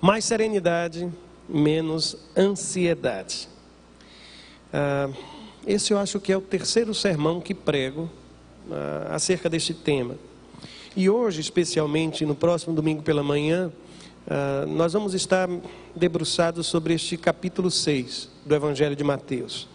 Mais serenidade, menos ansiedade. Esse eu acho que é o terceiro sermão que prego acerca deste tema. E hoje, especialmente no próximo domingo pela manhã, nós vamos estar debruçados sobre este capítulo 6 do Evangelho de Mateus.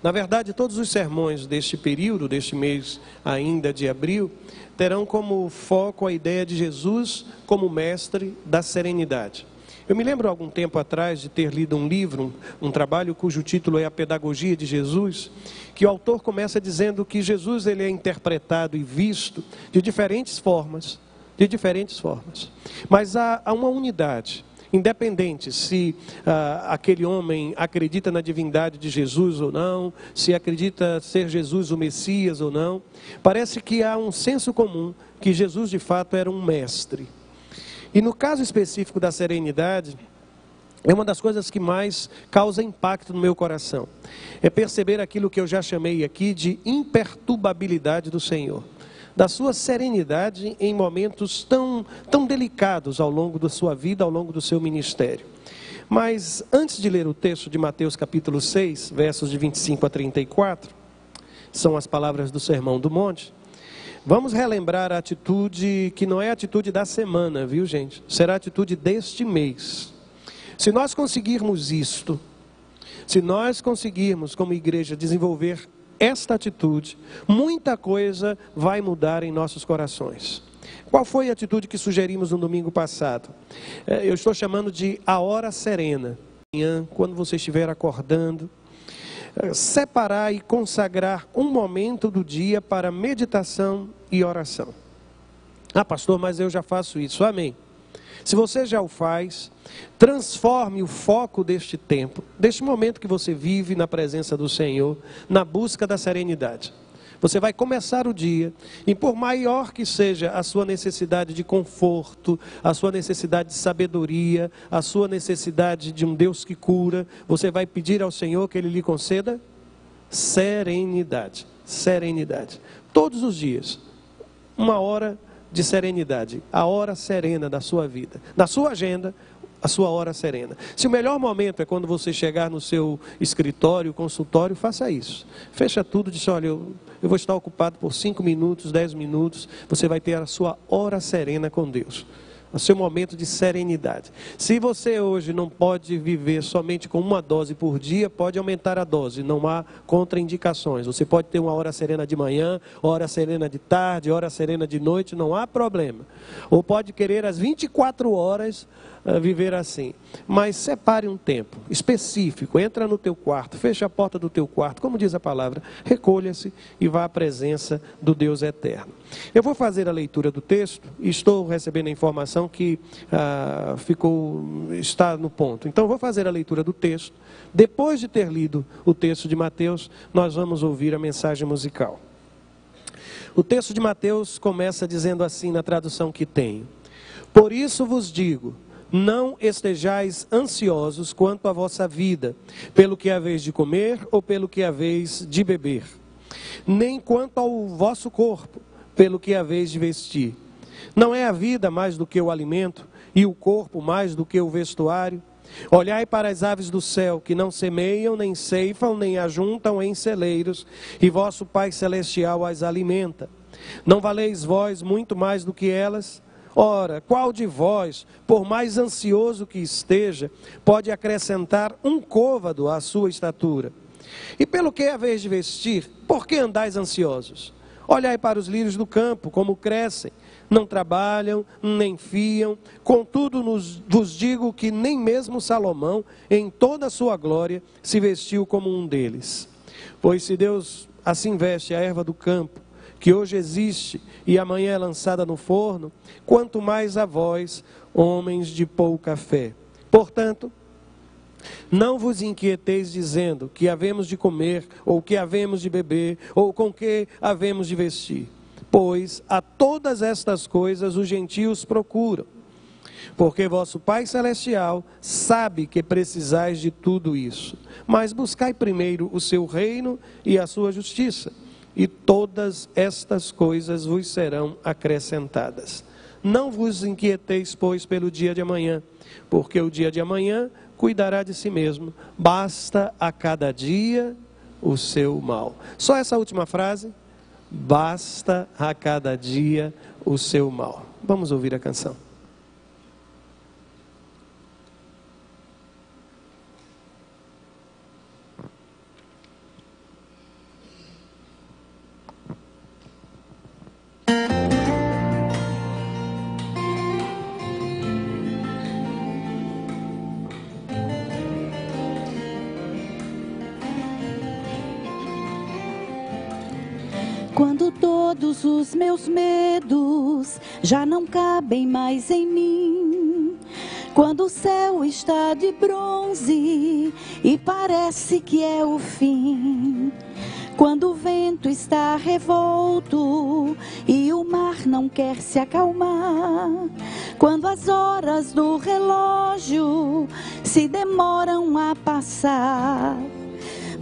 Na verdade, todos os sermões deste período, deste mês ainda de abril, terão como foco a ideia de Jesus como mestre da serenidade. Eu me lembro, algum tempo atrás, de ter lido um livro, um trabalho cujo título é A Pedagogia de Jesus, que o autor começa dizendo que Jesus ele é interpretado e visto de diferentes formas, mas há uma unidade. Independente se aquele homem acredita na divindade de Jesus ou não, se acredita ser Jesus o Messias ou não, parece que há um senso comum que Jesus de fato era um mestre. E no caso específico da serenidade, é uma das coisas que mais causa impacto no meu coração. É perceber aquilo que eu já chamei aqui de imperturbabilidade do Senhor. Da sua serenidade em momentos tão delicados ao longo da sua vida, ao longo do seu ministério. Mas antes de ler o texto de Mateus capítulo 6, versos de 25 a 34, são as palavras do Sermão do Monte, vamos relembrar a atitude que não é a atitude da semana, viu gente? Será a atitude deste mês. Se nós conseguirmos isto, se nós conseguirmos como igreja desenvolver esta atitude, muita coisa vai mudar em nossos corações. Qual foi a atitude que sugerimos no domingo passado? Eu estou chamando de a hora serena. Amanhã, quando você estiver acordando, separar e consagrar um momento do dia para meditação e oração. Pastor, mas eu já faço isso. Amém. Se você já o faz, transforme o foco deste tempo, deste momento que você vive na presença do Senhor, na busca da serenidade. Você vai começar o dia, e por maior que seja a sua necessidade de conforto, a sua necessidade de sabedoria, a sua necessidade de um Deus que cura, você vai pedir ao Senhor que Ele lhe conceda serenidade. Serenidade. Todos os dias, uma hora de serenidade, a hora serena da sua vida. Na sua agenda, a sua hora serena. Se o melhor momento é quando você chegar no seu escritório, consultório, faça isso. Fecha tudo, diz, olha, eu vou estar ocupado por 5 minutos, 10 minutos, você vai ter a sua hora serena com Deus. O seu momento de serenidade. Se você hoje não pode viver somente com uma dose por dia, pode aumentar a dose, não há contraindicações. Você pode ter uma hora serena de manhã, hora serena de tarde, hora serena de noite, não há problema. Ou pode querer as 24 horas viver assim. Mas separe um tempo específico, entra no teu quarto, fecha a porta do teu quarto, como diz a palavra, recolha-se e vá à presença do Deus eterno. Eu vou fazer a leitura do texto e estou recebendo a informação que está no ponto. Então vou fazer a leitura do texto. Depois de ter lido o texto de Mateus, nós vamos ouvir a mensagem musical. O texto de Mateus começa dizendo assim na tradução que tenho: por isso vos digo, não estejais ansiosos quanto à vossa vida, pelo que haveis de comer ou pelo que haveis de beber, nem quanto ao vosso corpo, pelo que haveis de vestir. Não é a vida mais do que o alimento, e o corpo mais do que o vestuário? Olhai para as aves do céu, que não semeiam, nem ceifam, nem ajuntam em celeiros, e vosso Pai Celestial as alimenta. Não valeis vós muito mais do que elas? Ora, qual de vós, por mais ansioso que esteja, pode acrescentar um côvado à sua estatura? E pelo que haveis de vestir, por que andais ansiosos? Olhai para os lírios do campo, como crescem, não trabalham, nem fiam, contudo vos digo que nem mesmo Salomão, em toda a sua glória, se vestiu como um deles. Pois se Deus assim veste a erva do campo, que hoje existe e amanhã é lançada no forno, quanto mais a vós, homens de pouca fé. Portanto, não vos inquieteis dizendo que havemos de comer, ou que havemos de beber, ou com que havemos de vestir. Pois a todas estas coisas os gentios procuram. Porque vosso Pai Celestial sabe que precisais de tudo isso. Mas buscai primeiro o seu reino e a sua justiça, e todas estas coisas vos serão acrescentadas. Não vos inquieteis, pois, pelo dia de amanhã, porque o dia de amanhã cuidará de si mesmo. Basta a cada dia o seu mal. Só essa última frase. Basta a cada dia o seu mal. Vamos ouvir a canção. Quando todos os meus medos já não cabem mais em mim, quando o céu está de bronze e parece que é o fim, quando o vento está revolto e o mar não quer se acalmar, quando as horas do relógio se demoram a passar,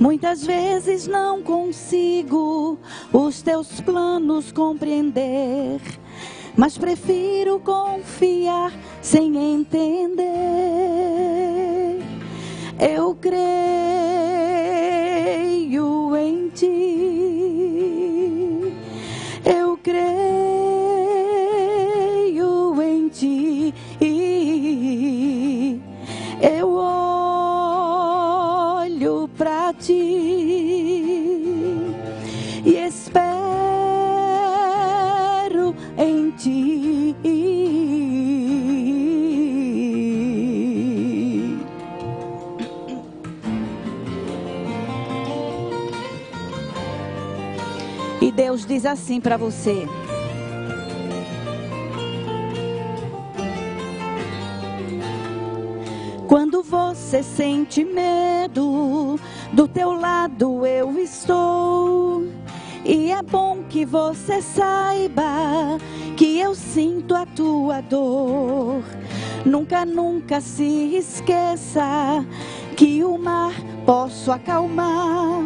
muitas vezes não consigo os teus planos compreender, mas prefiro confiar sem entender. Eu creio em ti, eu creio em ti, eu olho pra ti e espero em ti. E Deus diz assim para você: quando você sente medo, do teu lado eu estou. E é bom que você saiba que eu sinto a tua dor. Nunca, nunca se esqueça que o mar posso acalmar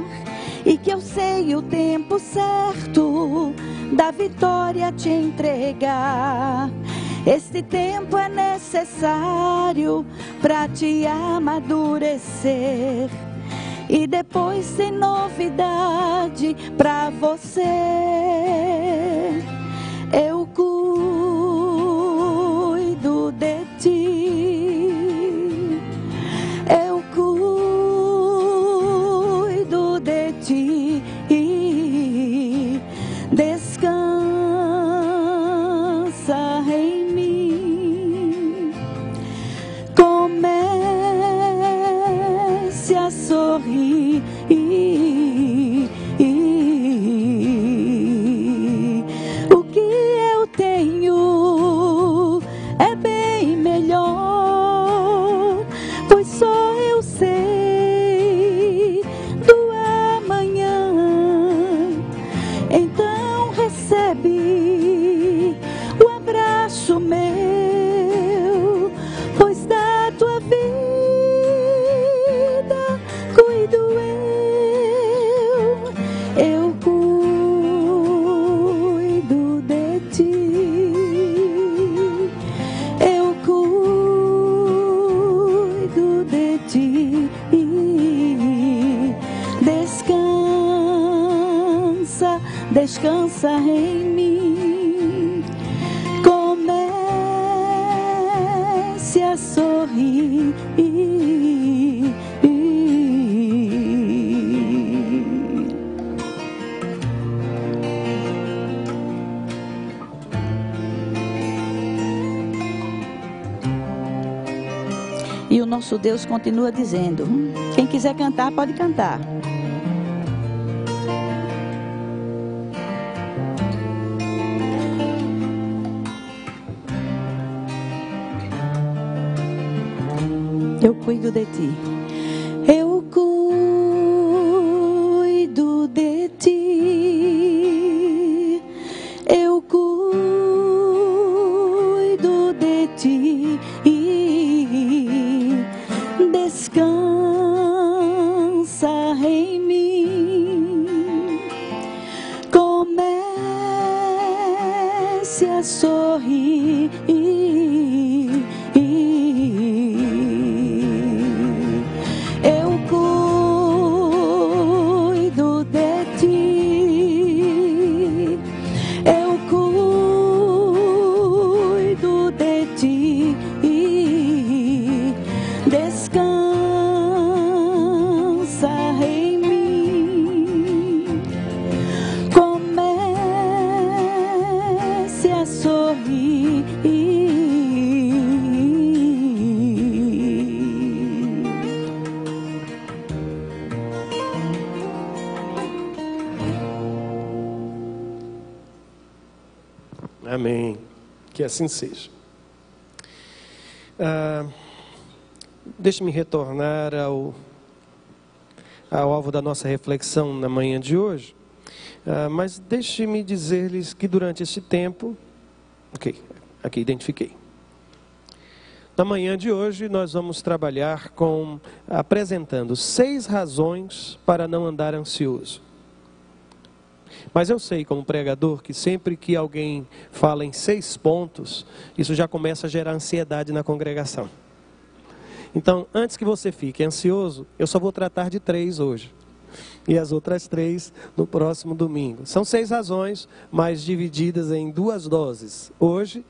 e que eu sei o tempo certo da vitória te entregar. Este tempo é necessário para te amadurecer. E depois tem novidade para você. Eu cuido de ti. Eu cuido de ti. Descansa em mim. Comece a sorrir. O que eu tenho é bem melhor, pois só eu sei do amanhã. Então recebe o abraço meu, pois da tua vida cuido eu cuido de ti, eu cuido de ti. Descansa, descansa em mim. Comece a sorrir. E o nosso Deus continua dizendo: quem quiser cantar, pode cantar. Eu cuido de ti. Eu cuido de ti. Eu cuido de ti. Descansa em mim. Comece a sorrir. Amém. Que assim seja. Deixe-me retornar ao alvo da nossa reflexão na manhã de hoje. Mas deixe-me dizer-lhes que durante esse tempo... Ok, aqui identifiquei. Na manhã de hoje nós vamos trabalhar apresentando 6 razões para não andar ansioso. Mas eu sei como pregador que sempre que alguém fala em 6 pontos, isso já começa a gerar ansiedade na congregação. Então, antes que você fique ansioso, eu só vou tratar de 3 hoje. E as outras 3 no próximo domingo. São 6 razões, mas divididas em 2 doses. Hoje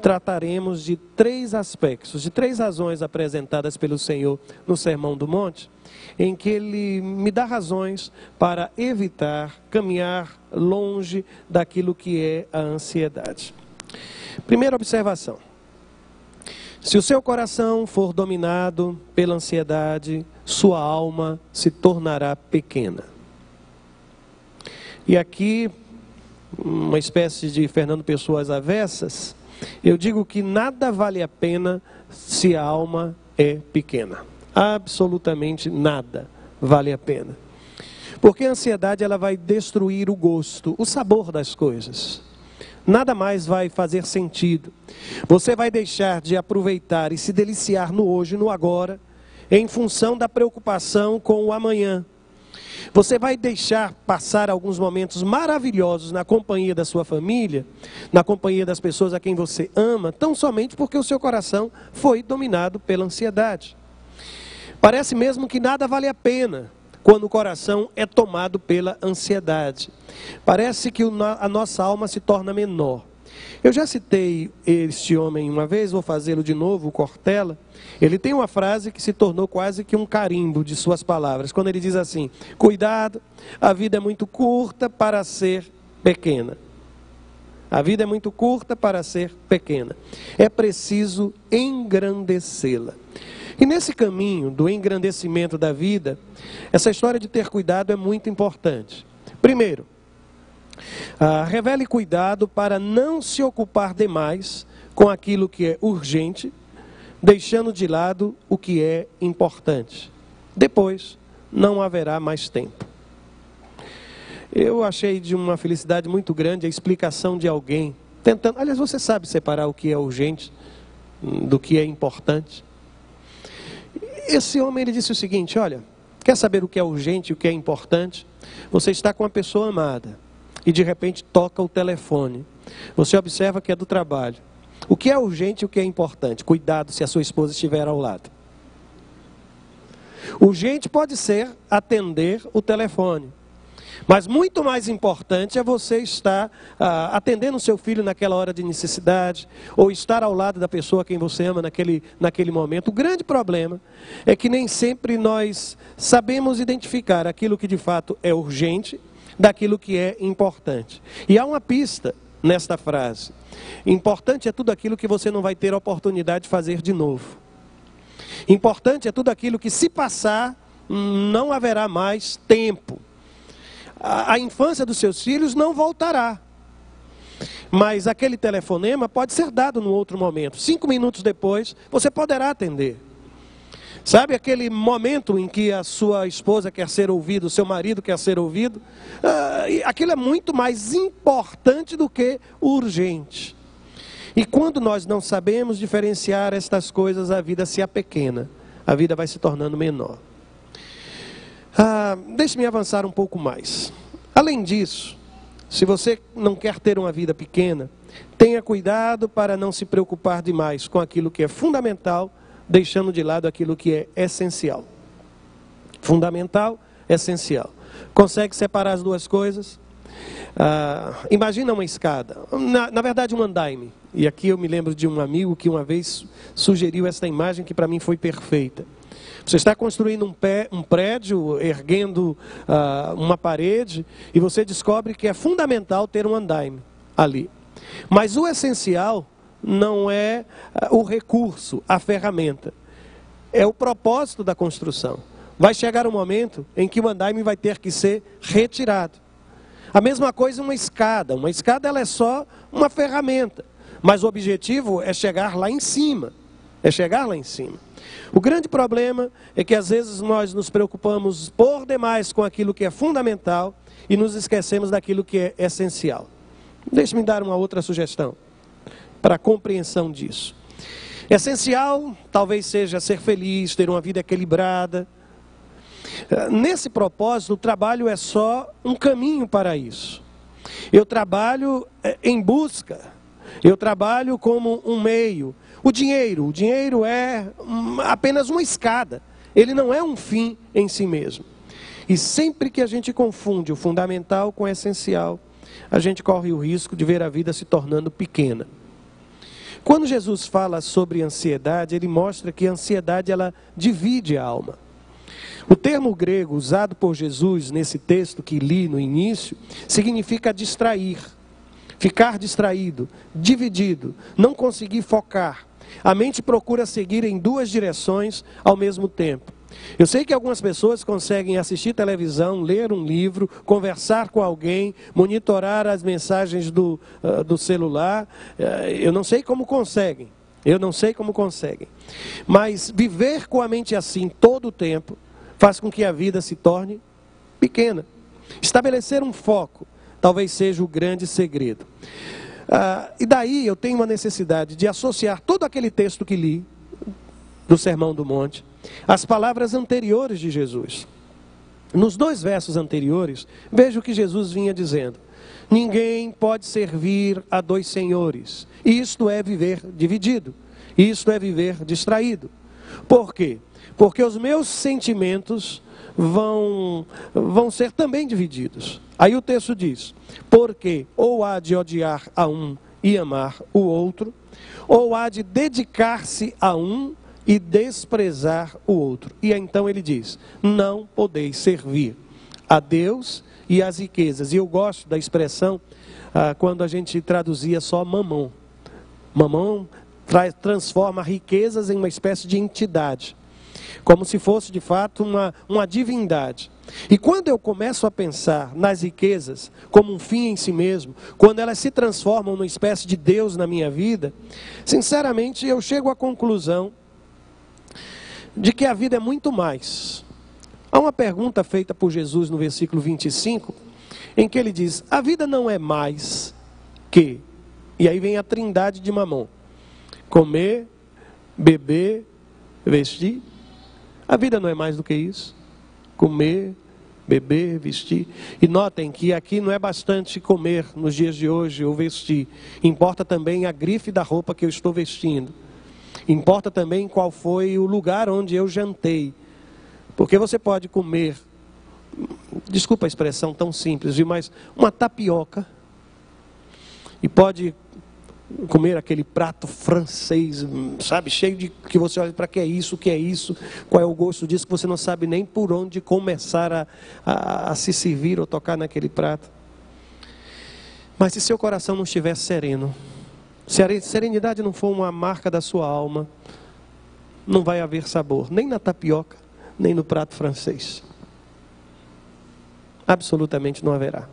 trataremos de 3 aspectos, de 3 razões apresentadas pelo Senhor no Sermão do Monte, em que Ele me dá razões para evitar caminhar longe daquilo que é a ansiedade. Primeira observação. Se o seu coração for dominado pela ansiedade, sua alma se tornará pequena. E aqui, uma espécie de Fernando Pessoa às avessas, eu digo que nada vale a pena se a alma é pequena. Absolutamente nada vale a pena. Porque a ansiedade ela vai destruir o gosto, o sabor das coisas. Nada mais vai fazer sentido. Você vai deixar de aproveitar e se deliciar no hoje, no agora, em função da preocupação com o amanhã. Você vai deixar passar alguns momentos maravilhosos na companhia da sua família, na companhia das pessoas a quem você ama, tão somente porque o seu coração foi dominado pela ansiedade. Parece mesmo que nada vale a pena quando o coração é tomado pela ansiedade. Parece que a nossa alma se torna menor. Eu já citei este homem uma vez, vou fazê-lo de novo, o Cortella. Ele tem uma frase que se tornou quase que um carimbo de suas palavras, quando ele diz assim: cuidado, a vida é muito curta para ser pequena. A vida é muito curta para ser pequena. É preciso engrandecê-la. E nesse caminho do engrandecimento da vida, essa história de ter cuidado é muito importante. Primeiro, revele cuidado para não se ocupar demais com aquilo que é urgente, deixando de lado o que é importante. Depois, não haverá mais tempo. Eu achei de uma felicidade muito grande a explicação de alguém, tentando... Aliás, você sabe separar o que é urgente do que é importante? Esse homem ele disse o seguinte: olha, quer saber o que é urgente e o que é importante? Você está com uma pessoa amada e de repente toca o telefone. Você observa que é do trabalho. O que é urgente e o que é importante? Cuidado se a sua esposa estiver ao lado. Urgente pode ser atender o telefone. Mas muito mais importante é você estar atendendo o seu filho naquela hora de necessidade, ou estar ao lado da pessoa a quem você ama naquele momento. O grande problema é que nem sempre nós sabemos identificar aquilo que de fato é urgente daquilo que é importante. E há uma pista nesta frase: importante é tudo aquilo que você não vai ter a oportunidade de fazer de novo. Importante é tudo aquilo que, se passar, não haverá mais tempo. A infância dos seus filhos não voltará. Mas aquele telefonema pode ser dado num outro momento. 5 minutos depois, você poderá atender. Sabe aquele momento em que a sua esposa quer ser ouvida, o seu marido quer ser ouvido? Aquilo é muito mais importante do que urgente. E quando nós não sabemos diferenciar estas coisas, a vida se apequena. A vida vai se tornando menor. Deixe-me avançar um pouco mais. Além disso, se você não quer ter uma vida pequena, tenha cuidado para não se preocupar demais com aquilo que é fundamental, deixando de lado aquilo que é essencial. Fundamental, essencial. Consegue separar as duas coisas? Imagina uma escada, na verdade um andaime. E aqui eu me lembro de um amigo que uma vez sugeriu esta imagem que para mim foi perfeita. Você está construindo um prédio, erguendo uma parede, e você descobre que é fundamental ter um andaime ali. Mas o essencial não é o recurso, a ferramenta. É o propósito da construção. Vai chegar um momento em que o andaime vai ter que ser retirado. A mesma coisa uma escada. Uma escada ela é só uma ferramenta, mas o objetivo é chegar lá em cima. É chegar lá em cima. O grande problema é que às vezes nós nos preocupamos por demais com aquilo que é fundamental e nos esquecemos daquilo que é essencial. Deixe-me dar uma outra sugestão para a compreensão disso. Essencial talvez seja ser feliz, ter uma vida equilibrada. Nesse propósito, o trabalho é só um caminho para isso. Eu trabalho em busca, eu trabalho como um meio. O dinheiro é apenas uma escada, ele não é um fim em si mesmo. E sempre que a gente confunde o fundamental com o essencial, a gente corre o risco de ver a vida se tornando pequena. Quando Jesus fala sobre ansiedade, ele mostra que a ansiedade ela divide a alma. O termo grego usado por Jesus nesse texto que li no início, significa distrair, ficar distraído, dividido, não conseguir focar. A mente procura seguir em duas direções ao mesmo tempo. Eu sei que algumas pessoas conseguem assistir televisão, ler um livro, conversar com alguém, monitorar as mensagens do celular. Eu não sei como conseguem. Mas viver com a mente assim todo o tempo faz com que a vida se torne pequena. Estabelecer um foco talvez seja o grande segredo. E daí eu tenho uma necessidade de associar todo aquele texto que li, do Sermão do Monte, às palavras anteriores de Jesus. Nos 2 versos anteriores, veja o que Jesus vinha dizendo. Ninguém pode servir a 2 senhores. Isto é viver dividido. Isto é viver distraído. Por quê? Porque os meus sentimentos vão ser também divididos. Aí o texto diz, porque ou há de odiar a um e amar o outro, ou há de dedicar-se a um e desprezar o outro. E então ele diz, não podeis servir a Deus e às riquezas. E eu gosto da expressão, quando a gente traduzia só mamão. Mamão transforma riquezas em uma espécie de entidade, como se fosse de fato uma divindade. E quando eu começo a pensar nas riquezas como um fim em si mesmo, quando elas se transformam numa espécie de Deus na minha vida, sinceramente eu chego à conclusão de que a vida é muito mais. Há uma pergunta feita por Jesus no versículo 25, em que ele diz, a vida não é mais que, e aí vem a trindade de Mamon, comer, beber, vestir. A vida não é mais do que isso. Comer, beber, vestir. E notem que aqui não é bastante comer nos dias de hoje ou vestir. Importa também a grife da roupa que eu estou vestindo. Importa também qual foi o lugar onde eu jantei. Porque você pode comer, desculpa a expressão tão simples, mas uma tapioca. E pode comer aquele prato francês, sabe, cheio de que você olha para que é isso, qual é o gosto disso, que você não sabe nem por onde começar a se servir ou tocar naquele prato. Mas se seu coração não estiver sereno, se a serenidade não for uma marca da sua alma, não vai haver sabor, nem na tapioca, nem no prato francês. Absolutamente não haverá.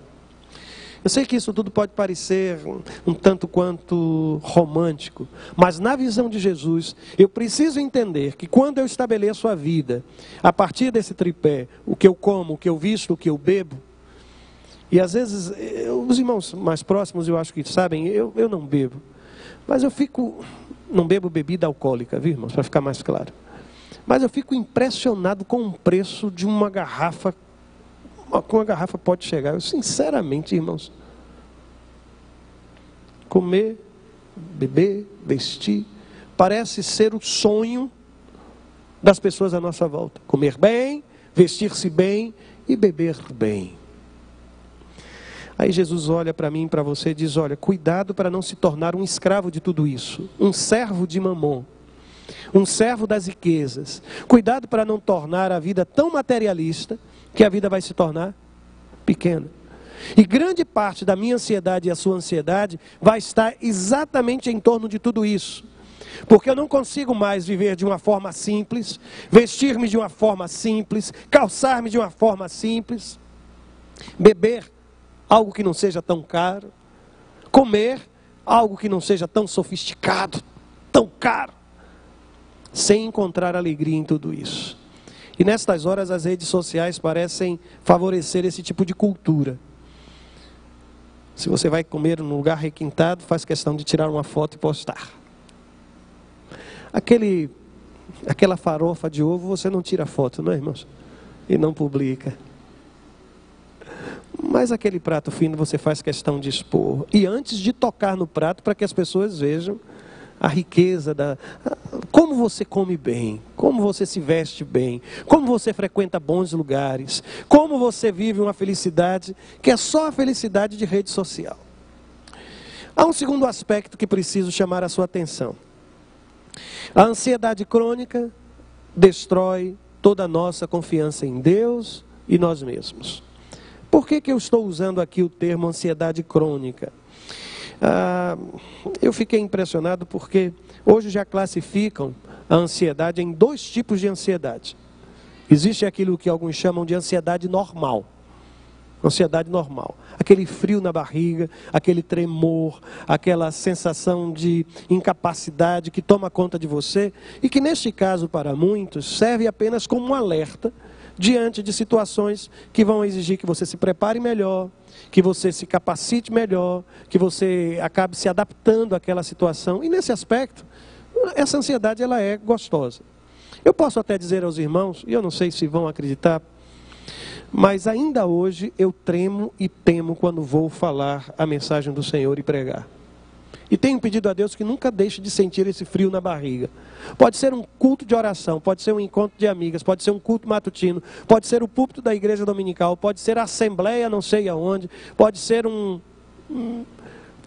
Eu sei que isso tudo pode parecer um tanto quanto romântico, mas na visão de Jesus, eu preciso entender que quando eu estabeleço a vida, a partir desse tripé, o que eu como, o que eu visto, o que eu bebo, e às vezes, os irmãos mais próximos eu acho que sabem, eu não bebo, mas não bebo bebida alcoólica, viu, irmãos, para ficar mais claro. Mas eu fico impressionado com o preço de uma garrafa. Com uma garrafa pode chegar. Eu, sinceramente, irmãos, comer, beber, vestir, parece ser o sonho das pessoas à nossa volta. Comer bem, vestir-se bem e beber bem. Aí Jesus olha para mim e para você e diz, olha, cuidado para não se tornar um escravo de tudo isso, um servo de Mamon, um servo das riquezas. Cuidado para não tornar a vida tão materialista que a vida vai se tornar pequena. E grande parte da minha ansiedade e a sua ansiedade vai estar exatamente em torno de tudo isso. Porque eu não consigo mais viver de uma forma simples, vestir-me de uma forma simples, calçar-me de uma forma simples, beber algo que não seja tão caro, comer algo que não seja tão sofisticado, tão caro, sem encontrar alegria em tudo isso. E nestas horas as redes sociais parecem favorecer esse tipo de cultura. Se você vai comer num lugar requintado, faz questão de tirar uma foto e postar. Aquela farofa de ovo, você não tira foto, não é, irmãos? E não publica. Mas aquele prato fino você faz questão de expor. E antes de tocar no prato, para que as pessoas vejam a riqueza como você come bem, como você se veste bem, como você frequenta bons lugares, como você vive uma felicidade que é só a felicidade de rede social. Há um segundo aspecto que preciso chamar a sua atenção. A ansiedade crônica destrói toda a nossa confiança em Deus e nós mesmos. Por que eu estou usando aqui o termo ansiedade crônica? Eu fiquei impressionado porque hoje já classificam a ansiedade em dois tipos de ansiedade. Existe aquilo que alguns chamam de ansiedade normal. Ansiedade normal. Aquele frio na barriga, aquele tremor, aquela sensação de incapacidade que toma conta de você e que neste caso para muitos serve apenas como um alerta diante de situações que vão exigir que você se prepare melhor, que você se capacite melhor, que você acabe se adaptando àquela situação. E nesse aspecto, essa ansiedade ela é gostosa. Eu posso até dizer aos irmãos, e eu não sei se vão acreditar, mas ainda hoje eu tremo e temo quando vou falar a mensagem do Senhor e pregar. E tenho pedido a Deus que nunca deixe de sentir esse frio na barriga. Pode ser um culto de oração, pode ser um encontro de amigas, pode ser um culto matutino, pode ser o púlpito da igreja dominical, pode ser a assembleia não sei aonde, pode ser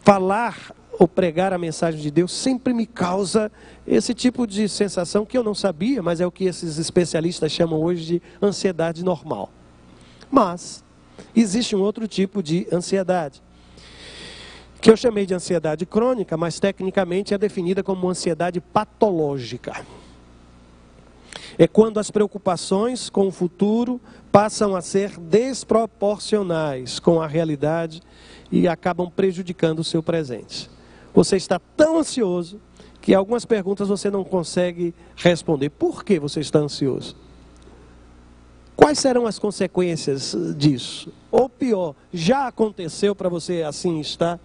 falar ou pregar a mensagem de Deus, sempre me causa esse tipo de sensação que eu não sabia, mas é o que esses especialistas chamam hoje de ansiedade normal. Mas existe um outro tipo de ansiedade, que eu chamei de ansiedade crônica, mas tecnicamente é definida como ansiedade patológica. É quando as preocupações com o futuro passam a ser desproporcionais com a realidade e acabam prejudicando o seu presente. Você está tão ansioso que algumas perguntas você não consegue responder. Por que você está ansioso? Quais serão as consequências disso? Ou pior, já aconteceu para você assim estar?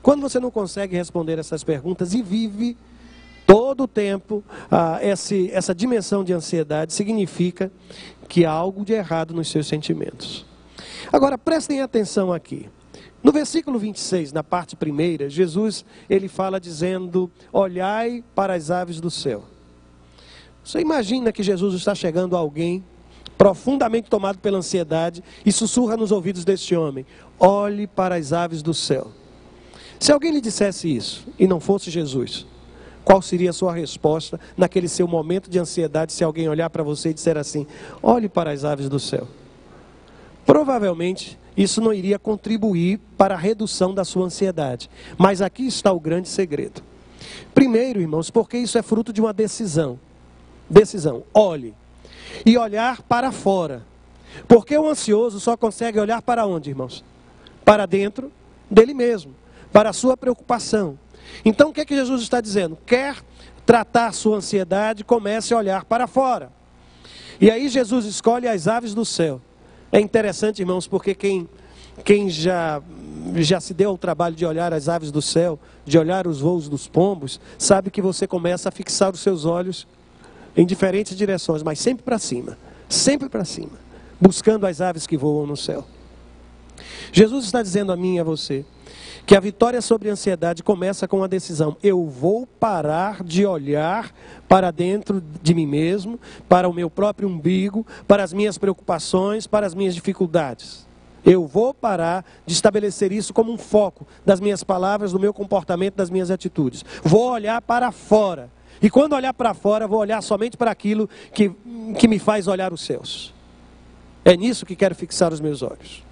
Quando você não consegue responder essas perguntas e vive todo o tempo essa dimensão de ansiedade, significa que há algo de errado nos seus sentimentos. Agora, prestem atenção aqui. No versículo 26, na parte primeira, Jesus ele fala dizendo: olhai para as aves do céu. Você imagina que Jesus está chegando a alguém profundamente tomado pela ansiedade e sussurra nos ouvidos deste homem: olhe para as aves do céu. Se alguém lhe dissesse isso e não fosse Jesus, qual seria a sua resposta naquele seu momento de ansiedade se alguém olhar para você e disser assim: olhe para as aves do céu? Provavelmente isso não iria contribuir para a redução da sua ansiedade. Mas aqui está o grande segredo. Primeiro, irmãos, porque isso é fruto de uma decisão. Decisão, olhe. E olhar para fora. Porque o ansioso só consegue olhar para onde, irmãos? Para dentro dele mesmo, para a sua preocupação. Então o que é que Jesus está dizendo? Quer tratar a sua ansiedade, comece a olhar para fora. E aí Jesus escolhe as aves do céu. É interessante, irmãos, porque quem já se deu ao trabalho de olhar as aves do céu, de olhar os voos dos pombos, sabe que você começa a fixar os seus olhos em diferentes direções, mas sempre para cima, buscando as aves que voam no céu. Jesus está dizendo a mim e a você que a vitória sobre a ansiedade começa com a decisão: eu vou parar de olhar para dentro de mim mesmo, para o meu próprio umbigo, para as minhas preocupações, para as minhas dificuldades. Eu vou parar de estabelecer isso como um foco das minhas palavras, do meu comportamento, das minhas atitudes. Vou olhar para fora. E quando olhar para fora, vou olhar somente para aquilo que me faz olhar os céus. É nisso que quero fixar os meus olhos.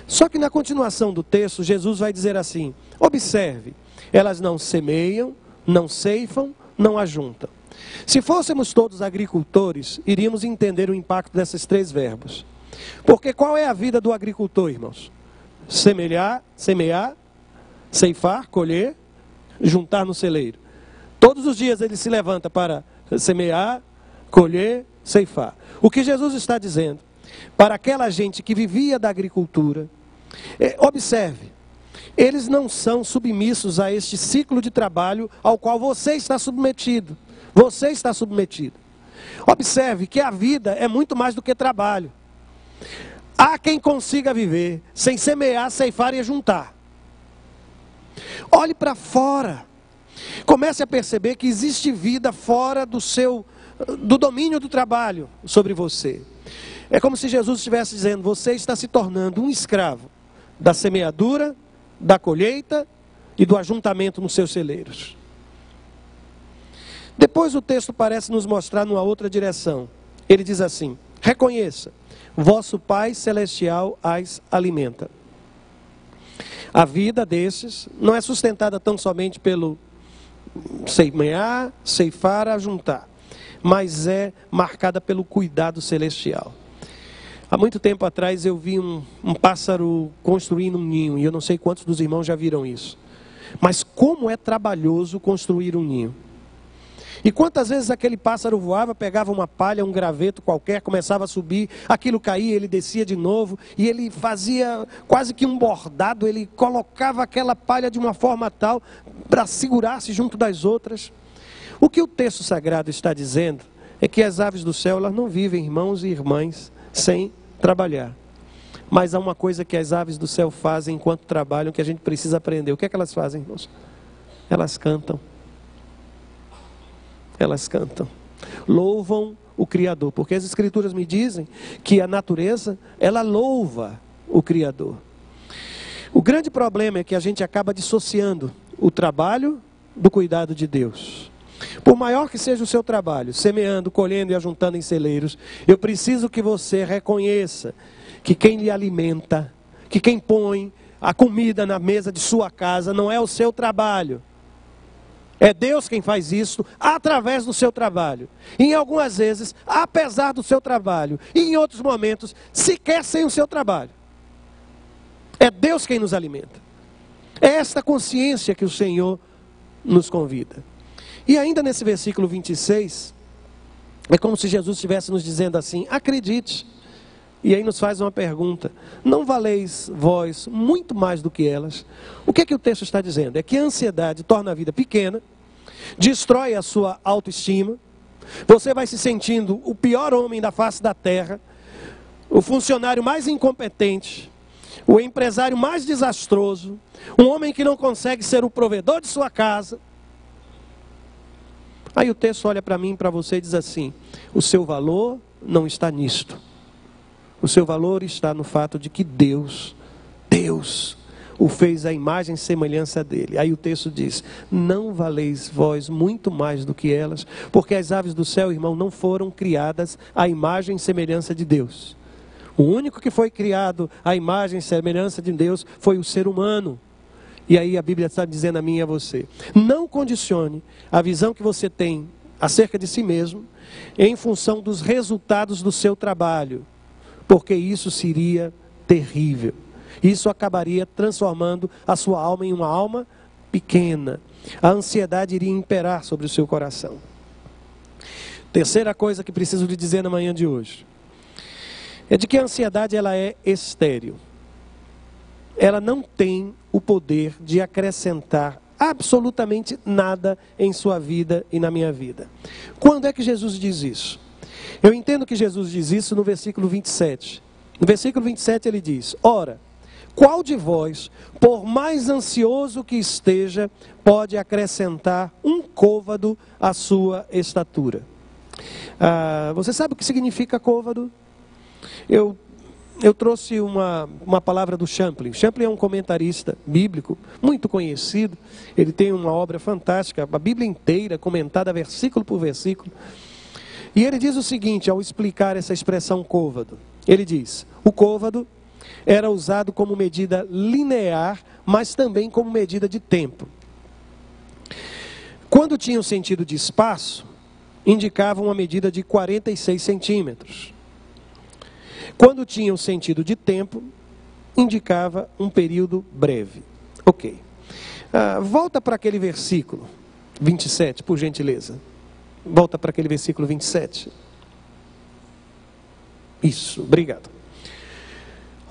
Só que na continuação do texto, Jesus vai dizer assim: observe, elas não semeiam, não ceifam, não ajuntam. Se fôssemos todos agricultores, iríamos entender o impacto desses três verbos. Porque qual é a vida do agricultor, irmãos? semear, ceifar, colher, juntar no celeiro. Todos os dias ele se levanta para semear, colher, ceifar. O que Jesus está dizendo para aquela gente que vivia da agricultura, observe, eles não são submissos a este ciclo de trabalho ao qual você está submetido. Você está submetido. Observe que a vida é muito mais do que trabalho. Há quem consiga viver sem semear, ceifar e juntar. Olhe para fora. Comece a perceber que existe vida fora do domínio do trabalho sobre você. É como se Jesus estivesse dizendo: você está se tornando um escravo da semeadura, da colheita e do ajuntamento nos seus celeiros. Depois o texto parece nos mostrar numa outra direção. Ele diz assim: reconheça, vosso Pai Celestial as alimenta. A vida desses não é sustentada tão somente pelo semear, ceifar, ajuntar, mas é marcada pelo cuidado celestial. Há muito tempo atrás eu vi um pássaro construindo um ninho, e eu não sei quantos dos irmãos já viram isso. Mas como é trabalhoso construir um ninho. E quantas vezes aquele pássaro voava, pegava uma palha, um graveto qualquer, começava a subir, aquilo caía, ele descia de novo, e ele fazia quase que um bordado, ele colocava aquela palha de uma forma tal, para segurar-se junto das outras. O que o texto sagrado está dizendo, é que as aves do céu, elas não vivem, irmãos e irmãs, sem trabalhar. Mas há uma coisa que as aves do céu fazem enquanto trabalham, que a gente precisa aprender. O que é que elas fazem, irmãos? Elas cantam. Elas cantam, louvam o Criador, porque as Escrituras me dizem que a natureza, ela louva o Criador. O grande problema é que a gente acaba dissociando o trabalho do cuidado de Deus. Por maior que seja o seu trabalho, semeando, colhendo e ajuntando em celeiros, eu preciso que você reconheça que quem lhe alimenta, que quem põe a comida na mesa de sua casa, não é o seu trabalho. É Deus quem faz isso através do seu trabalho. E em algumas vezes, apesar do seu trabalho, e em outros momentos, sequer sem o seu trabalho. É Deus quem nos alimenta. É esta consciência que o Senhor nos convida. E ainda nesse versículo 26, é como se Jesus estivesse nos dizendo assim: acredite. E aí nos faz uma pergunta: não valeis vós muito mais do que elas? O que é que o texto está dizendo? É que a ansiedade torna a vida pequena, destrói a sua autoestima, você vai se sentindo o pior homem da face da terra, o funcionário mais incompetente, o empresário mais desastroso, um homem que não consegue ser o provedor de sua casa. Aí o texto olha para mim e para você e diz assim: o seu valor não está nisto. O seu valor está no fato de que Deus o fez à imagem e semelhança dele. Aí o texto diz: não valeis vós muito mais do que elas, porque as aves do céu, irmão, não foram criadas à imagem e semelhança de Deus. O único que foi criado à imagem e semelhança de Deus foi o ser humano. E aí a Bíblia está dizendo a mim e a você: não condicione a visão que você tem acerca de si mesmo em função dos resultados do seu trabalho, porque isso seria terrível. Isso acabaria transformando a sua alma em uma alma pequena. A ansiedade iria imperar sobre o seu coração. Terceira coisa que preciso lhe dizer na manhã de hoje é de que a ansiedade, ela é estéril. Ela não tem o poder de acrescentar absolutamente nada em sua vida e na minha vida. Quando é que Jesus diz isso? Eu entendo que Jesus diz isso no versículo 27. No versículo 27 ele diz: ora, qual de vós, por mais ansioso que esteja, pode acrescentar um côvado à sua estatura? Você sabe o que significa côvado? Eu trouxe uma palavra do Champlin. Champlin é um comentarista bíblico muito conhecido. Ele tem uma obra fantástica, a Bíblia inteira comentada versículo por versículo. E ele diz o seguinte, ao explicar essa expressão côvado. Ele diz: o côvado era usado como medida linear, mas também como medida de tempo. Quando tinha o sentido de espaço, indicava uma medida de 46 centímetros. Quando tinha o sentido de tempo, indicava um período breve. Ok. Volta para aquele versículo 27, por gentileza. Volta para aquele versículo 27. Isso, obrigado.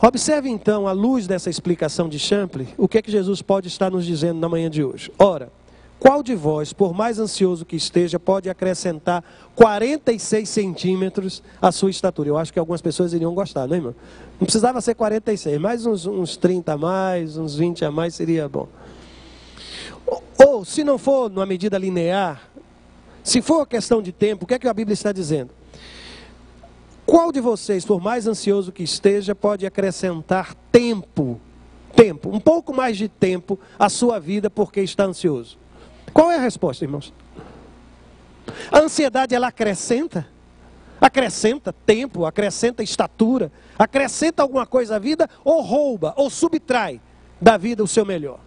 Observe então, à luz dessa explicação de Champlin, o que é que Jesus pode estar nos dizendo na manhã de hoje. Ora, qual de vós, por mais ansioso que esteja, pode acrescentar 46 centímetros à sua estatura? Eu acho que algumas pessoas iriam gostar, não é, irmão? Não precisava ser 46, mais uns 30 a mais, uns 20 a mais seria bom. Ou, se não for numa medida linear, se for questão de tempo, o que é que a Bíblia está dizendo? Qual de vocês, por mais ansioso que esteja, pode acrescentar tempo, um pouco mais de tempo à sua vida porque está ansioso? Qual é a resposta, irmãos? A ansiedade, ela acrescenta tempo, acrescenta estatura, acrescenta alguma coisa à vida, ou rouba, ou subtrai da vida o seu melhor.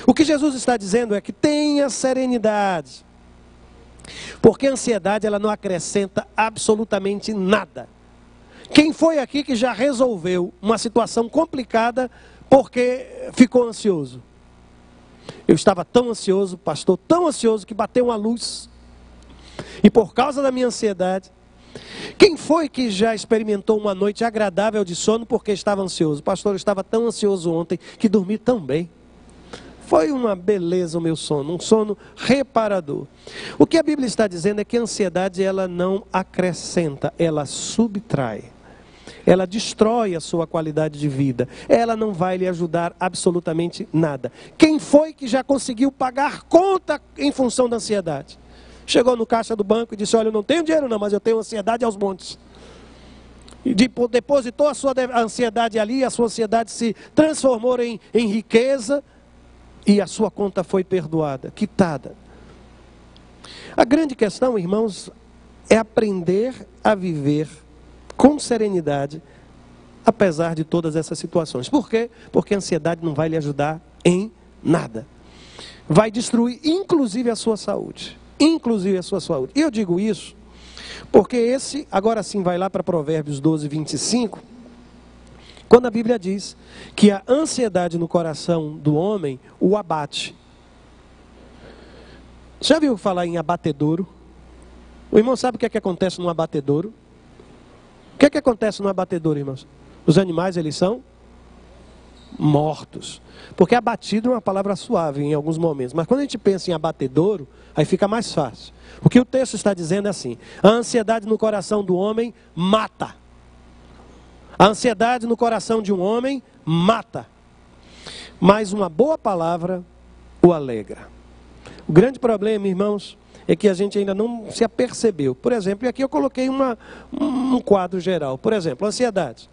O que Jesus está dizendo é que tenha serenidade, porque a ansiedade, ela não acrescenta absolutamente nada. Quem foi aqui que já resolveu uma situação complicada porque ficou ansioso? Eu estava tão ansioso, pastor, tão ansioso que bateu uma luz. E por causa da minha ansiedade, quem foi que já experimentou uma noite agradável de sono porque estava ansioso? Pastor, eu estava tão ansioso ontem que dormi tão bem. Foi uma beleza o meu sono, um sono reparador. O que a Bíblia está dizendo é que a ansiedade, ela não acrescenta, ela subtrai. Ela destrói a sua qualidade de vida. Ela não vai lhe ajudar absolutamente nada. Quem foi que já conseguiu pagar conta em função da ansiedade? Chegou no caixa do banco e disse, olha, eu não tenho dinheiro não, mas eu tenho ansiedade aos montes. E depositou a sua ansiedade ali, a sua ansiedade se transformou em riqueza, e a sua conta foi perdoada, quitada. A grande questão, irmãos, é aprender a viver com serenidade, apesar de todas essas situações. Por quê? Porque a ansiedade não vai lhe ajudar em nada. Vai destruir, inclusive, a sua saúde. Inclusive a sua saúde. E eu digo isso, porque agora sim vai lá para Provérbios 12, 25, quando a Bíblia diz que a ansiedade no coração do homem o abate. Já viu falar em abatedouro? O irmão sabe o que é que acontece no abatedouro? O que é que acontece no abatedouro, irmãos? Os animais, eles são mortos. Porque abatido é uma palavra suave em alguns momentos. Mas quando a gente pensa em abatedouro, aí fica mais fácil. O que o texto está dizendo é assim: a ansiedade no coração do homem mata. A ansiedade no coração de um homem mata. Mas uma boa palavra o alegra. O grande problema, irmãos, é que a gente ainda não se apercebeu. Por exemplo, e aqui eu coloquei um quadro geral. Por exemplo, ansiedade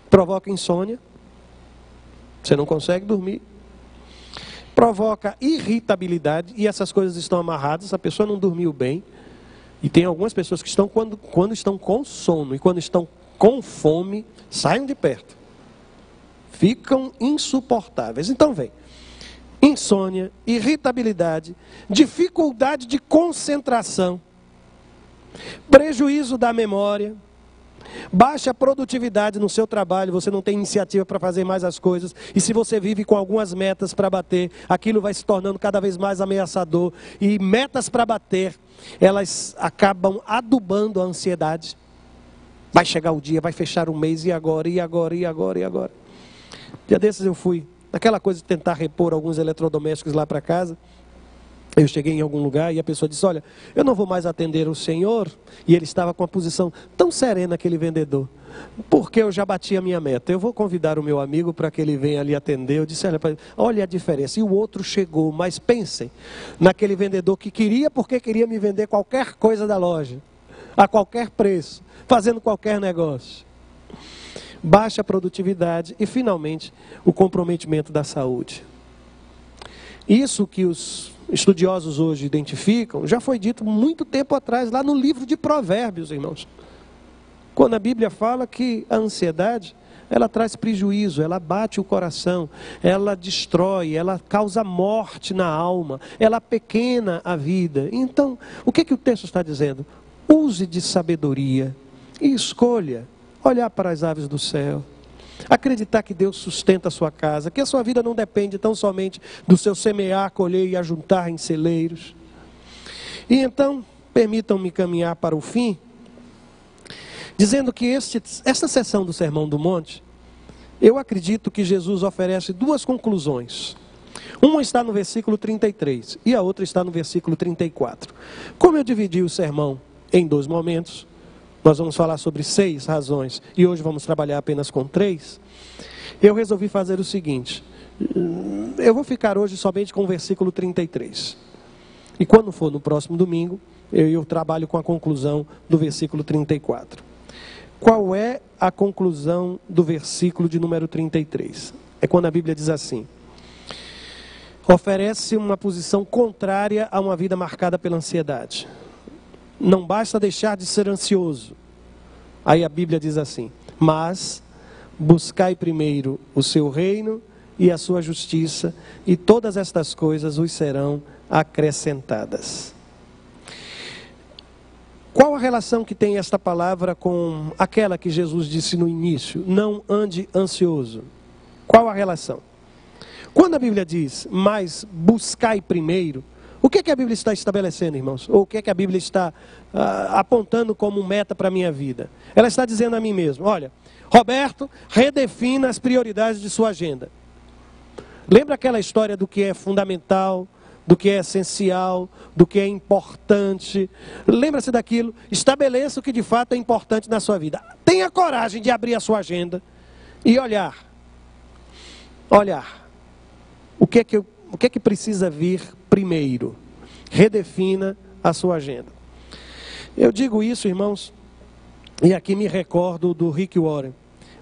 provoca insônia. Você não consegue dormir. Provoca irritabilidade, e essas coisas estão amarradas. A pessoa não dormiu bem. E tem algumas pessoas que estão, quando estão com sono e quando estão com fome, saiam de perto. Ficam insuportáveis. Então vem: insônia, irritabilidade, dificuldade de concentração, prejuízo da memória, baixa produtividade no seu trabalho, você não tem iniciativa para fazer mais as coisas, e se você vive com algumas metas para bater, aquilo vai se tornando cada vez mais ameaçador, e metas para bater, elas acabam adubando a ansiedade. Vai chegar o dia, vai fechar um mês, e agora, e agora, e agora, e agora. Dia desses eu fui, naquela coisa de tentar repor alguns eletrodomésticos lá para casa. Eu cheguei em algum lugar e a pessoa disse: olha, eu não vou mais atender o senhor. E ele estava com uma posição tão serena, aquele vendedor, porque eu já bati a minha meta. Eu vou convidar o meu amigo para que ele venha ali atender. Eu disse: olha a diferença. E o outro chegou, mas pensem naquele vendedor que queria, porque queria me vender qualquer coisa da loja, a qualquer preço, fazendo qualquer negócio. Baixa produtividade e, finalmente, o comprometimento da saúde. Isso que os estudiosos hoje identificam, já foi dito muito tempo atrás, lá no livro de Provérbios, irmãos. Quando a Bíblia fala que a ansiedade, ela traz prejuízo, ela abate o coração, ela destrói, ela causa morte na alma, ela apequena a vida. Então, o que o texto está dizendo? Use de sabedoria e escolha olhar para as aves do céu, Acreditar que Deus sustenta a sua casa, que a sua vida não depende tão somente do seu semear, colher e ajuntar em celeiros. E então, permitam-me caminhar para o fim, dizendo que esta sessão do Sermão do Monte, eu acredito que Jesus oferece duas conclusões. Uma está no versículo 33 e a outra está no versículo 34. Como eu dividi o sermão em 2 momentos, nós vamos falar sobre 6 razões e hoje vamos trabalhar apenas com 3. Eu resolvi fazer o seguinte: eu vou ficar hoje somente com o versículo 33. E quando for no próximo domingo, eu trabalho com a conclusão do versículo 34. Qual é a conclusão do versículo de número 33? É quando a Bíblia diz assim: oferece uma posição contrária a uma vida marcada pela ansiedade. Não basta deixar de ser ansioso. Aí a Bíblia diz assim: mas buscai primeiro o seu reino e a sua justiça, e todas estas coisas vos serão acrescentadas. Qual a relação que tem esta palavra com aquela que Jesus disse no início? Não ande ansioso. Qual a relação? Quando a Bíblia diz, mas buscai primeiro, o que é que a Bíblia está estabelecendo, irmãos? Ou o que é que a Bíblia está apontando como meta para a minha vida? Ela está dizendo a mim mesmo: olha, Roberto, redefina as prioridades de sua agenda. Lembra aquela história do que é fundamental, do que é essencial, do que é importante? Lembra-se daquilo, estabeleça o que de fato é importante na sua vida. Tenha coragem de abrir a sua agenda e olhar. O que é que precisa vir primeiro? Redefina a sua agenda. Eu digo isso, irmãos, e aqui me recordo do Rick Warren.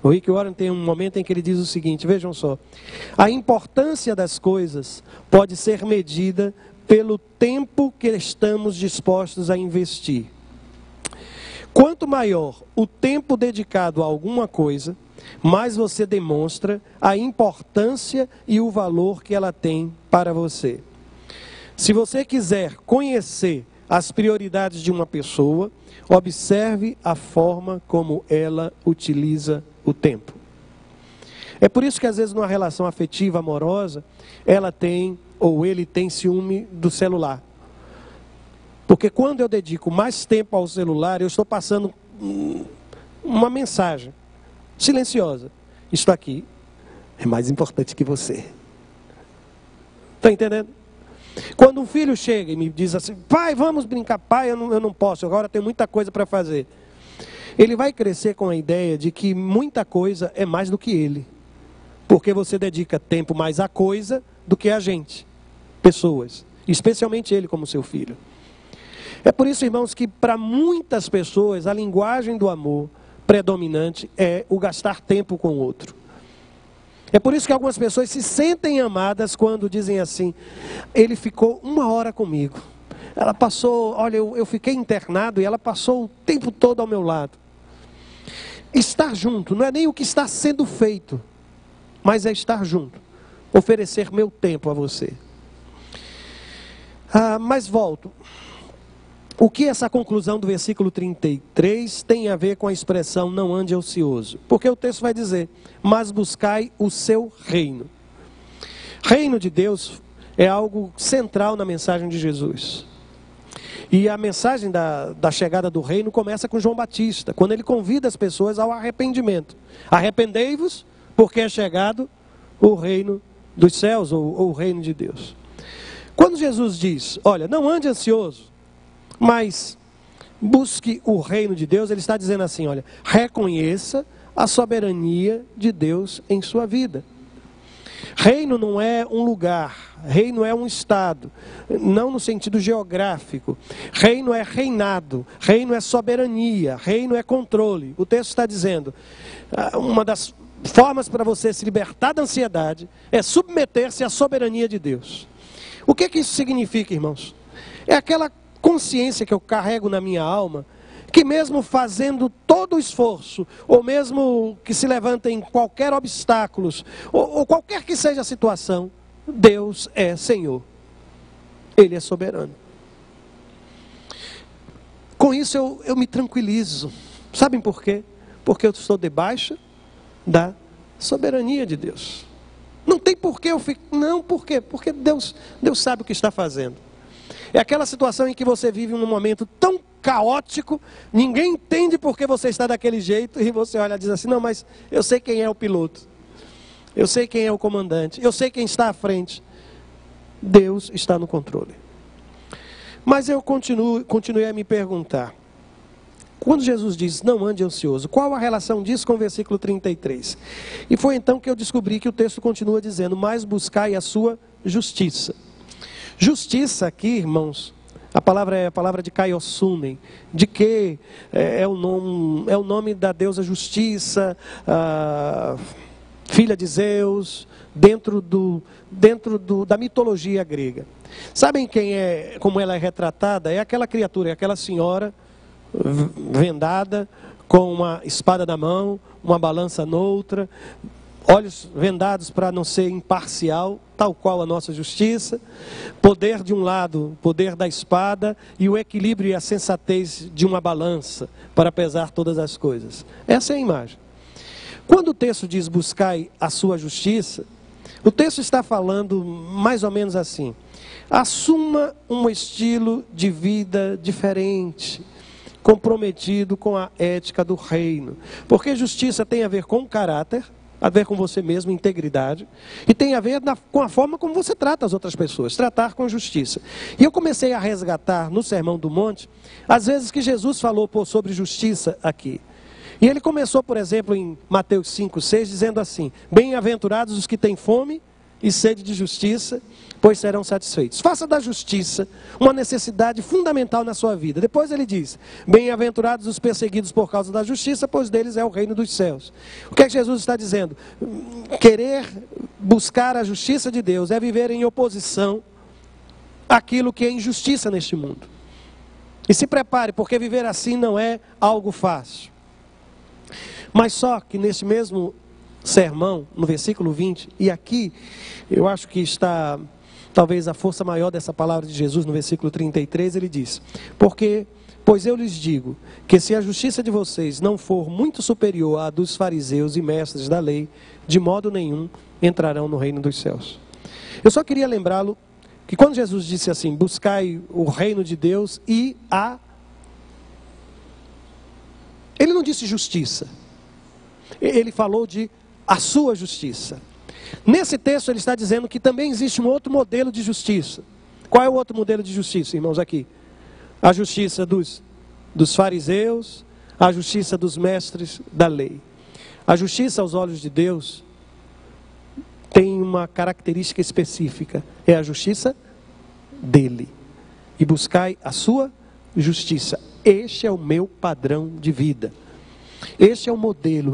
O Rick Warren tem um momento em que ele diz o seguinte: vejam só, a importância das coisas pode ser medida pelo tempo que estamos dispostos a investir. Quanto maior o tempo dedicado a alguma coisa, mais você demonstra a importância e o valor que ela tem para você. Se você quiser conhecer as prioridades de uma pessoa, observe a forma como ela utiliza o tempo. É por isso que às vezes numa relação afetiva, amorosa, ela tem ou ele tem ciúme do celular. Porque quando eu dedico mais tempo ao celular, eu estou passando uma mensagem silenciosa: isto aqui é mais importante que você. Está entendendo? Quando um filho chega e me diz assim: pai, vamos brincar. Pai, eu não posso, agora tenho muita coisa para fazer. Ele vai crescer com a ideia de que muita coisa é mais do que ele. Porque você dedica tempo mais à coisa do que a gente, pessoas, especialmente ele como seu filho. É por isso, irmãos, que para muitas pessoas a linguagem do amor predominante é o gastar tempo com o outro. É por isso que algumas pessoas se sentem amadas quando dizem assim: ele ficou 1 hora comigo. Ela passou, olha, eu fiquei internado e ela passou o tempo todo ao meu lado. Estar junto não é nem o que está sendo feito, mas é estar junto. Oferecer meu tempo a você. Mas volto. O que essa conclusão do versículo 33 tem a ver com a expressão não ande ocioso? Porque o texto vai dizer: mas buscai o seu reino. Reino de Deus é algo central na mensagem de Jesus. E a mensagem da chegada do reino começa com João Batista, quando ele convida as pessoas ao arrependimento. Arrependei-vos, porque é chegado o reino dos céus, ou o reino de Deus. Quando Jesus diz, olha, não ande ansioso, mas busque o reino de Deus, ele está dizendo assim, olha, reconheça a soberania de Deus em sua vida. Reino não é um lugar, reino é um estado, não no sentido geográfico. Reino é reinado, reino é soberania, reino é controle. O texto está dizendo, uma das formas para você se libertar da ansiedade é submeter-se à soberania de Deus. O que isso significa, irmãos? É aquela consciência que eu carrego na minha alma, que mesmo fazendo todo o esforço, ou mesmo que se levantem qualquer obstáculos, ou qualquer que seja a situação, Deus é Senhor. Ele é soberano. Com isso eu me tranquilizo. Sabem por quê? Porque eu estou debaixo da soberania de Deus. Não tem porquê eu ficar. Não, por quê? Porque Deus sabe o que está fazendo. É aquela situação em que você vive num momento tão caótico, ninguém entende por que você está daquele jeito, e você olha e diz assim, não, mas eu sei quem é o piloto, eu sei quem é o comandante, eu sei quem está à frente. Deus está no controle. Mas eu continuei a me perguntar, quando Jesus diz, não ande ansioso, qual a relação disso com o versículo 33? E foi então que eu descobri que o texto continua dizendo, mas buscai a sua justiça. Justiça aqui, irmãos, a palavra é a palavra de Kaiosunen, de que é o nome da deusa justiça, filha de Zeus, dentro da mitologia grega. Sabem como ela é retratada? É aquela criatura, é aquela senhora vendada, com uma espada na mão, uma balança noutra, olhos vendados para não ser imparcial, tal qual a nossa justiça, poder de um lado, poder da espada, e o equilíbrio e a sensatez de uma balança, para pesar todas as coisas. Essa é a imagem. Quando o texto diz, buscai a sua justiça, o texto está falando mais ou menos assim, assuma um estilo de vida diferente, comprometido com a ética do reino, porque justiça tem a ver com caráter, a ver com você mesmo, integridade, e tem a ver com a forma como você trata as outras pessoas, tratar com justiça. E eu comecei a resgatar no Sermão do Monte, as vezes que Jesus falou sobre justiça aqui. E ele começou, por exemplo, em Mateus 5:6, dizendo assim, bem-aventurados os que têm fome e sede de justiça, pois serão satisfeitos. Faça da justiça uma necessidade fundamental na sua vida. Depois ele diz, bem-aventurados os perseguidos por causa da justiça, pois deles é o reino dos céus. O que é que Jesus está dizendo? Querer buscar a justiça de Deus é viver em oposição àquilo que é injustiça neste mundo. E se prepare, porque viver assim não é algo fácil. Mas só que nesse mesmo sermão, no versículo 20, e aqui eu acho que está talvez a força maior dessa palavra de Jesus no versículo 33, ele diz, pois eu lhes digo, que se a justiça de vocês não for muito superior à dos fariseus e mestres da lei, de modo nenhum entrarão no reino dos céus. Eu só queria lembrá-lo, que quando Jesus disse assim, buscai o reino de Deus ele não disse justiça, ele falou de a sua justiça. Nesse texto ele está dizendo que também existe um outro modelo de justiça. Qual é o outro modelo de justiça, irmãos, aqui? A justiça dos fariseus, a justiça dos mestres da lei. A justiça aos olhos de Deus tem uma característica específica, é a justiça dele. E buscai a sua justiça. Este é o meu padrão de vida. Este é o modelo.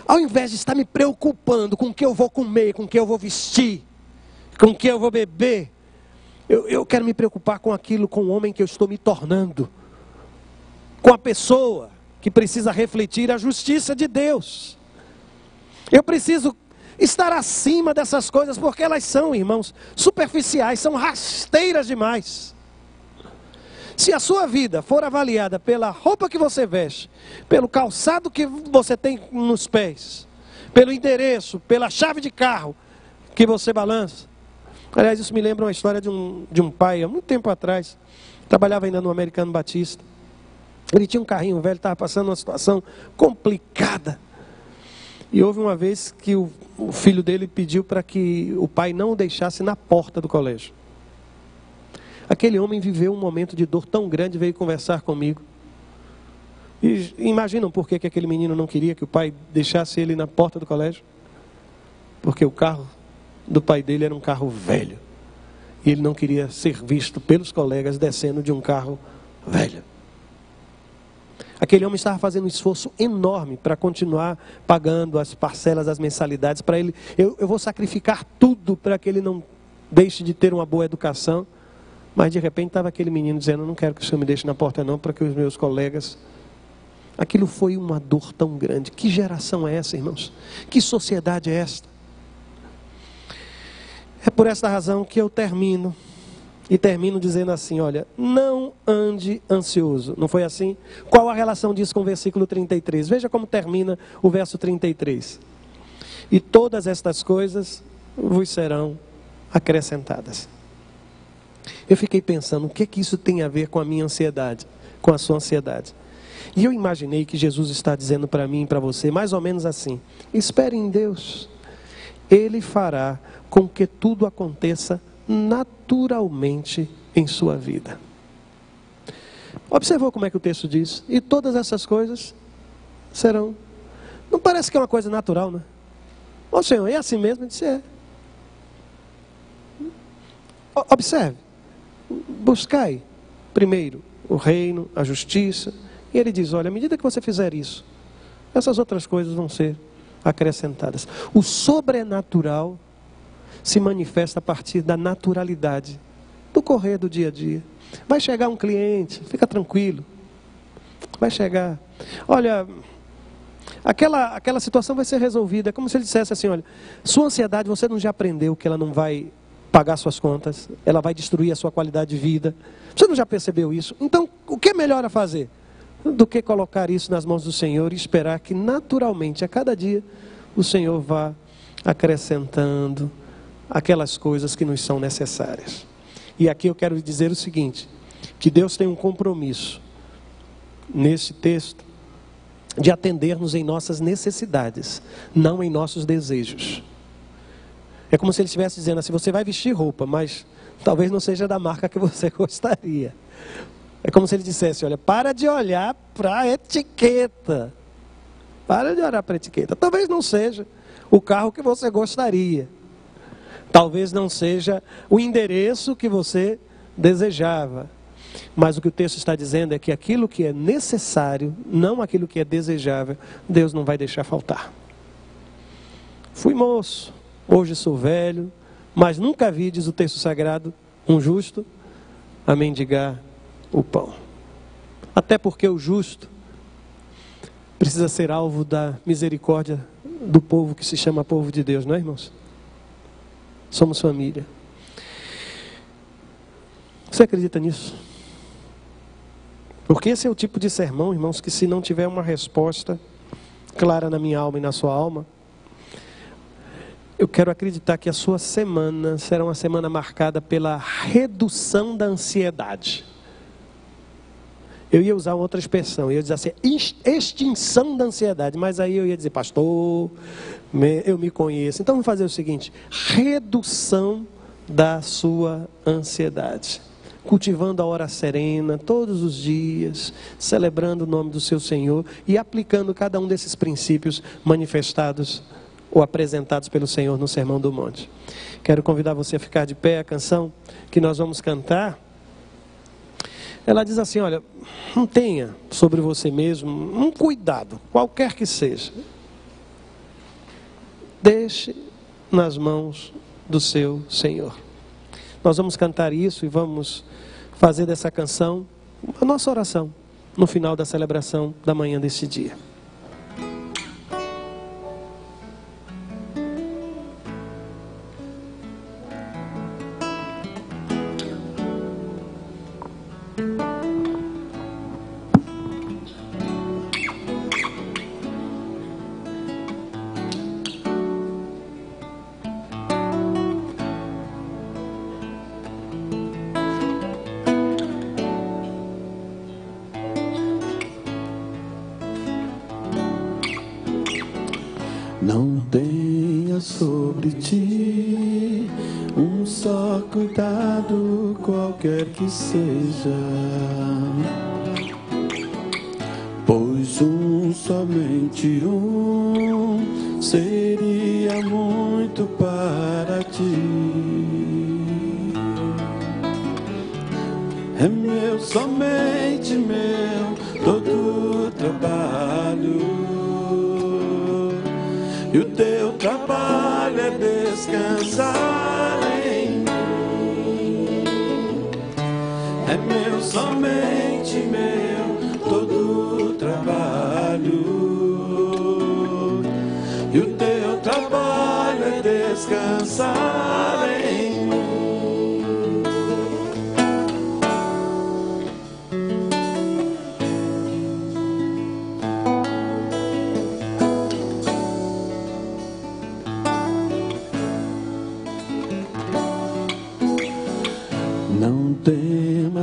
Ao invés de estar me preocupando com o que eu vou comer, com o que eu vou vestir, com o que eu vou beber, eu quero me preocupar com aquilo, com o homem que eu estou me tornando, com a pessoa que precisa refletir a justiça de Deus. Eu preciso estar acima dessas coisas, porque elas são, irmãos, superficiais, são rasteiras demais. Se a sua vida for avaliada pela roupa que você veste, pelo calçado que você tem nos pés, pelo endereço, pela chave de carro que você balança. Aliás, isso me lembra uma história de um pai, há muito tempo atrás, trabalhava ainda no Americano Batista. Ele tinha um carrinho velho, estava passando uma situação complicada. E houve uma vez que o filho dele pediu para que o pai não o deixasse na porta do colégio. Aquele homem viveu um momento de dor tão grande, veio conversar comigo. E imaginam por que aquele menino não queria que o pai deixasse ele na porta do colégio? Porque o carro do pai dele era um carro velho. E ele não queria ser visto pelos colegas descendo de um carro velho. Aquele homem estava fazendo um esforço enorme para continuar pagando as parcelas, as mensalidades para ele. Eu vou sacrificar tudo para que ele não deixe de ter uma boa educação. Mas de repente estava aquele menino dizendo, não quero que o senhor me deixe na porta não, para que os meus colegas... Aquilo foi uma dor tão grande. Que geração é essa, irmãos? Que sociedade é esta? É por esta razão que eu termino dizendo assim, olha, não ande ansioso. Não foi assim? Qual a relação disso com o versículo 33? Veja como termina o verso 33. E todas estas coisas vos serão acrescentadas. Eu fiquei pensando, o que é que isso tem a ver com a minha ansiedade, com a sua ansiedade? E eu imaginei que Jesus está dizendo para mim e para você, mais ou menos assim: espere em Deus, Ele fará com que tudo aconteça naturalmente em sua vida. Observou como é que o texto diz? E todas essas coisas serão. Não parece que é uma coisa natural, né? Ô Senhor, é assim mesmo? Ele disse, é. Observe, buscai primeiro o reino, a justiça. E ele diz, olha, à medida que você fizer isso, essas outras coisas vão ser acrescentadas. O sobrenatural se manifesta a partir da naturalidade, do correr do dia a dia. Vai chegar um cliente, fica tranquilo. Vai chegar. Olha, aquela situação vai ser resolvida. É como se ele dissesse assim, olha, sua ansiedade, você não já aprendeu que ela não vai pagar suas contas, ela vai destruir a sua qualidade de vida. Você não já percebeu isso? Então, o que é melhor a fazer do que colocar isso nas mãos do Senhor e esperar que naturalmente, a cada dia, o Senhor vá acrescentando aquelas coisas que nos são necessárias. E aqui eu quero dizer o seguinte, que Deus tem um compromisso nesse texto de atender-nos em nossas necessidades, não em nossos desejos. É como se ele estivesse dizendo assim, você vai vestir roupa, mas talvez não seja da marca que você gostaria. É como se ele dissesse, olha, para de olhar para a etiqueta. Para de olhar para a etiqueta. Talvez não seja o carro que você gostaria. Talvez não seja o endereço que você desejava. Mas o que o texto está dizendo é que aquilo que é necessário, não aquilo que é desejável, Deus não vai deixar faltar. Fui moço, hoje sou velho, mas nunca vi, diz o texto sagrado, um justo a mendigar o pão. Até porque o justo precisa ser alvo da misericórdia do povo que se chama povo de Deus, não é, irmãos? Somos família. Você acredita nisso? Porque esse é o tipo de sermão, irmãos, que se não tiver uma resposta clara na minha alma e na sua alma, eu quero acreditar que a sua semana será uma semana marcada pela redução da ansiedade. Eu ia usar outra expressão, eu ia dizer assim, extinção da ansiedade, mas aí eu ia dizer, pastor, eu me conheço. Então vamos fazer o seguinte, redução da sua ansiedade. Cultivando a hora serena, todos os dias, celebrando o nome do seu Senhor e aplicando cada um desses princípios manifestados ou apresentados pelo Senhor no Sermão do Monte. Quero convidar você a ficar de pé, a canção que nós vamos cantar. Ela diz assim, olha, não tenha sobre você mesmo um cuidado, qualquer que seja. Deixe nas mãos do seu Senhor. Nós vamos cantar isso e vamos fazer dessa canção a nossa oração no final da celebração da manhã deste dia. Não tenha sobre ti um só cuidado, qualquer que seja, pois somente um seria muito para ti. É meu, somente meu, todo o trabalho. E o teu trabalho é descansar em mim. É meu, somente meu, todo o trabalho. E o teu trabalho é descansar em mim.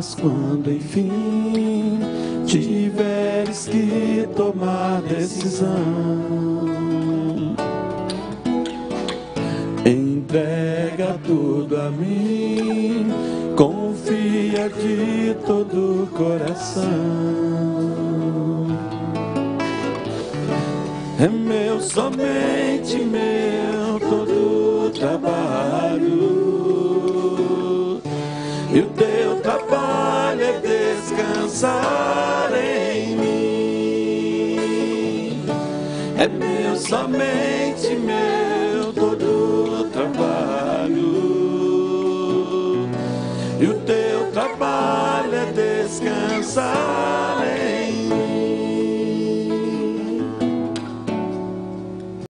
Mas quando enfim tiveres que tomar decisão, entrega tudo a mim, confia de todo o coração. É meu, somente meu, todo o trabalho, e o teu trabalho é descansar em mim. É meu, somente meu, todo o trabalho, e o teu trabalho é descansar em mim.